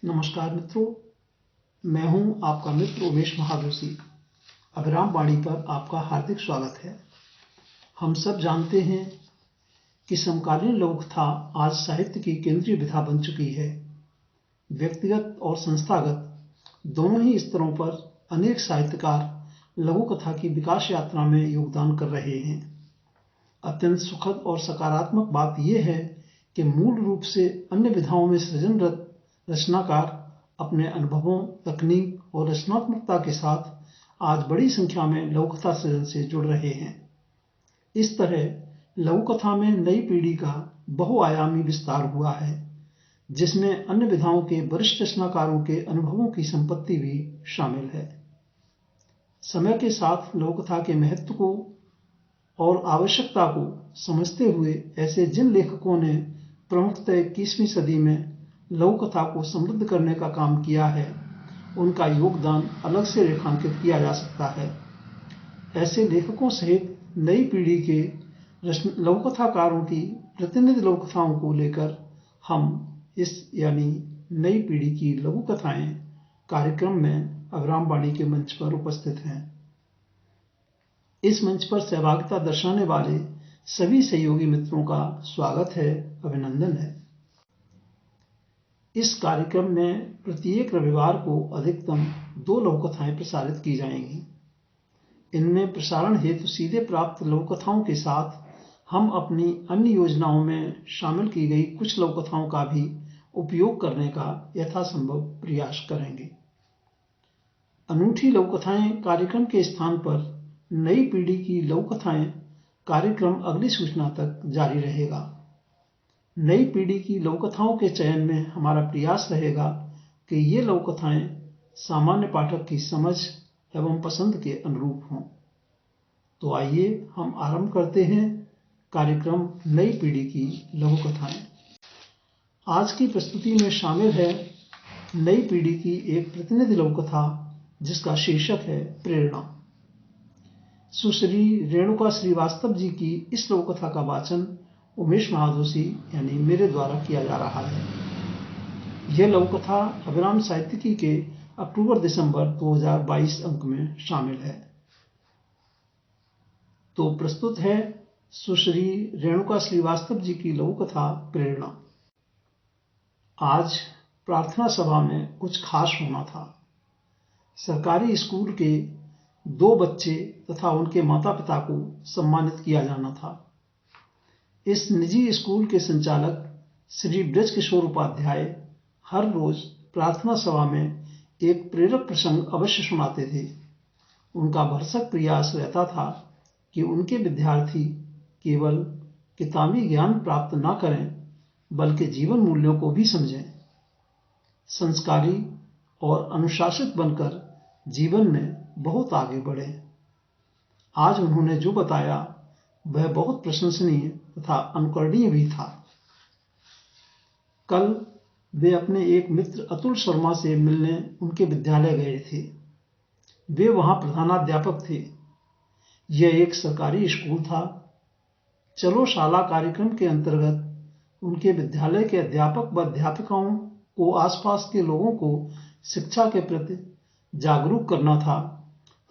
नमस्कार मित्रों, मैं हूं आपका मित्र उमेश महादोशी। अभिराम वाणी पर आपका हार्दिक स्वागत है। हम सब जानते हैं कि समकालीन लघु कथा आज साहित्य की केंद्रीय विधा बन चुकी है। व्यक्तिगत और संस्थागत दोनों ही स्तरों पर अनेक साहित्यकार लघु कथा की विकास यात्रा में योगदान कर रहे हैं। अत्यंत सुखद और सकारात्मक बात यह है कि मूल रूप से अन्य विधाओं में सृजनरत रचनाकार अपने अनुभवों, तकनीक और रचनात्मकता के साथ आज बड़ी संख्या में लघु कथा सृजन से जुड़ रहे हैं। इस तरह लघु कथा में नई पीढ़ी का बहुआयामी विस्तार हुआ है, जिसमें अन्य विधाओं के वरिष्ठ रचनाकारों के अनुभवों की संपत्ति भी शामिल है। समय के साथ लघु कथा के महत्व को और आवश्यकता को समझते हुए ऐसे जिन लेखकों ने प्रमुखतः 21वीं सदी में लघु कथा को समृद्ध करने का काम किया है, उनका योगदान अलग से रेखांकित किया जा सकता है। ऐसे लेखकों सहित नई पीढ़ी के लघु कथाकारों की प्रतिनिधि लघु कथाओं को लेकर हम इस नई पीढ़ी की लघु कथाएं कार्यक्रम में अभिराम वाणी के मंच पर उपस्थित हैं। इस मंच पर सहभागिता दर्शाने वाले सभी सहयोगी मित्रों का स्वागत है, अभिनंदन है। इस कार्यक्रम में प्रत्येक रविवार को अधिकतम 2 लघु कथाएं प्रसारित की जाएंगी। इनमें प्रसारण हेतु सीधे प्राप्त लघु कथाओं के साथ हम अपनी अन्य योजनाओं में शामिल की गई कुछ लघु कथाओं का भी उपयोग करने का यथासंभव प्रयास करेंगे। अनूठी लघु कथाएं कार्यक्रम के स्थान पर नई पीढ़ी की लघु कथाएं कार्यक्रम अगली सूचना तक जारी रहेगा। नई पीढ़ी की लघु कथाओं के चयन में हमारा प्रयास रहेगा कि ये लघु कथाएं सामान्य पाठक की समझ एवं पसंद के अनुरूप हों। तो आइए हम आरंभ करते हैं कार्यक्रम नई पीढ़ी की लघु कथाएं। आज की प्रस्तुति में शामिल है नई पीढ़ी की एक प्रतिनिधि लघु कथा जिसका शीर्षक है प्रेरणा। सुश्री रेणुका श्रीवास्तव जी की इस लघु कथा का वाचन उमेश महादोशी मेरे द्वारा किया जा रहा है। यह लघु कथा अभिराम साहित्यिकी के अक्टूबर-दिसंबर 2022 अंक में शामिल है। तो प्रस्तुत है सुश्री रेणुका श्रीवास्तव जी की लघु कथा प्रेरणा। आज प्रार्थना सभा में कुछ खास होना था। सरकारी स्कूल के 2 बच्चे तथा उनके माता पिता को सम्मानित किया जाना था। इस निजी स्कूल के संचालक श्री ब्रजकिशोर उपाध्याय हर रोज प्रार्थना सभा में एक प्रेरक प्रसंग अवश्य सुनाते थे। उनका भरसक प्रयास रहता था कि उनके विद्यार्थी केवल किताबी ज्ञान प्राप्त न करें बल्कि जीवन मूल्यों को भी समझें, संस्कारी और अनुशासित बनकर जीवन में बहुत आगे बढ़े। आज उन्होंने जो बताया वह बहुत प्रशंसनीय तथा अनुकरणीय भी था। कल वे अपने एक मित्र अतुल शर्मा से मिलने उनके विद्यालय गए थे। वे वहां प्रधानाध्यापक थे। यह एक सरकारी स्कूल था। चलो शाला कार्यक्रम के अंतर्गत उनके विद्यालय के अध्यापक व अध्यापिकाओं को आसपास के लोगों को शिक्षा के प्रति जागरूक करना था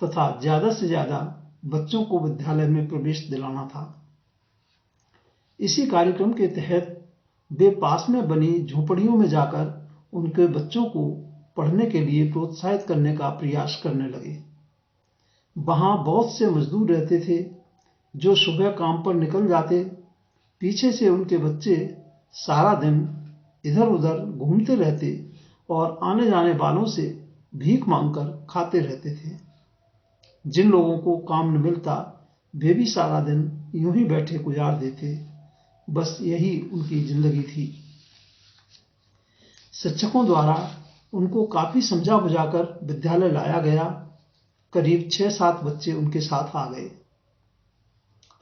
तथा ज्यादा से ज्यादा बच्चों को विद्यालय में प्रवेश दिलाना था। इसी कार्यक्रम के तहत वे पास में बनी झोपड़ियों में जाकर उनके बच्चों को पढ़ने के लिए प्रोत्साहित करने का प्रयास करने लगे। वहां बहुत से मजदूर रहते थे जो सुबह काम पर निकल जाते। पीछे से उनके बच्चे सारा दिन इधर उधर घूमते रहते और आने जाने वालों से भीख मांगकर खाते रहते थे। जिन लोगों को काम न मिलता वे भी सारा दिन यूं ही बैठे गुजार देते। बस यही उनकी जिंदगी थी। शिक्षकों द्वारा उनको काफी समझा बुझाकर विद्यालय लाया गया। करीब 6-7 बच्चे उनके साथ आ गए।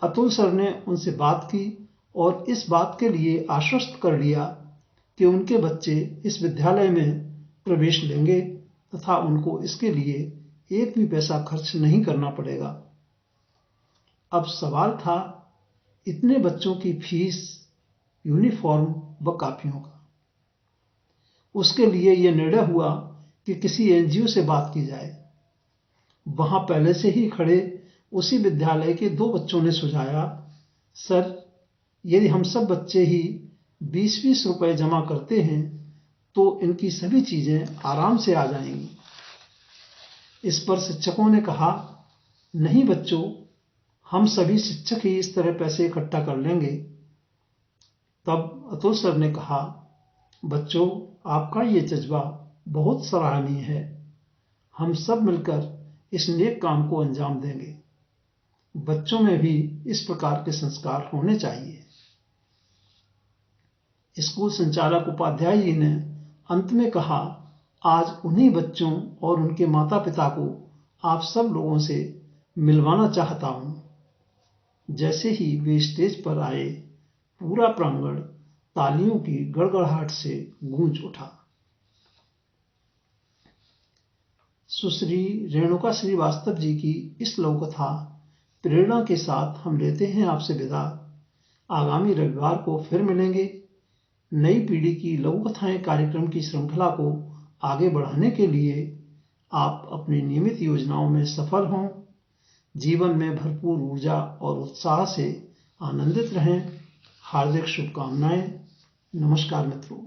अतुल सर ने उनसे बात की और इस बात के लिए आश्वस्त कर लिया कि उनके बच्चे इस विद्यालय में प्रवेश लेंगे तथा उनको इसके लिए एक भी पैसा खर्च नहीं करना पड़ेगा। अब सवाल था इतने बच्चों की फीस, यूनिफॉर्म व कापियों का। उसके लिए यह निर्णय हुआ कि किसी एनजीओ से बात की जाए। वहां पहले से ही खड़े उसी विद्यालय के 2 बच्चों ने सुझाया, सर, यदि हम सब बच्चे ही 20-20 रुपए जमा करते हैं तो इनकी सभी चीजें आराम से आ जाएंगी। इस पर शिक्षकों ने कहा, नहीं बच्चों, हम सभी शिक्षक ही इस तरह पैसे इकट्ठा कर लेंगे। तब अतुल सर ने कहा, बच्चों, आपका ये जज्बा बहुत सराहनीय है। हम सब मिलकर इस नेक काम को अंजाम देंगे। बच्चों में भी इस प्रकार के संस्कार होने चाहिए। स्कूल संचालक उपाध्याय जी ने अंत में कहा, आज उन्हीं बच्चों और उनके माता पिता को आप सब लोगों से मिलवाना चाहता हूं। जैसे ही वे स्टेज पर आए, पूरा प्रांगण तालियों की गड़गड़ाहट से गूंज उठा। सुश्री रेणुका श्रीवास्तव जी की इस लघु कथा प्रेरणा के साथ हम लेते हैं आपसे विदा। आगामी रविवार को फिर मिलेंगे। नई पीढ़ी की लघु कथाएं कार्यक्रम की श्रृंखला को आगे बढ़ाने के लिए आप अपनी नियमित योजनाओं में सफल हों, जीवन में भरपूर ऊर्जा और उत्साह से आनंदित रहें। हार्दिक शुभकामनाएं। नमस्कार मित्रों।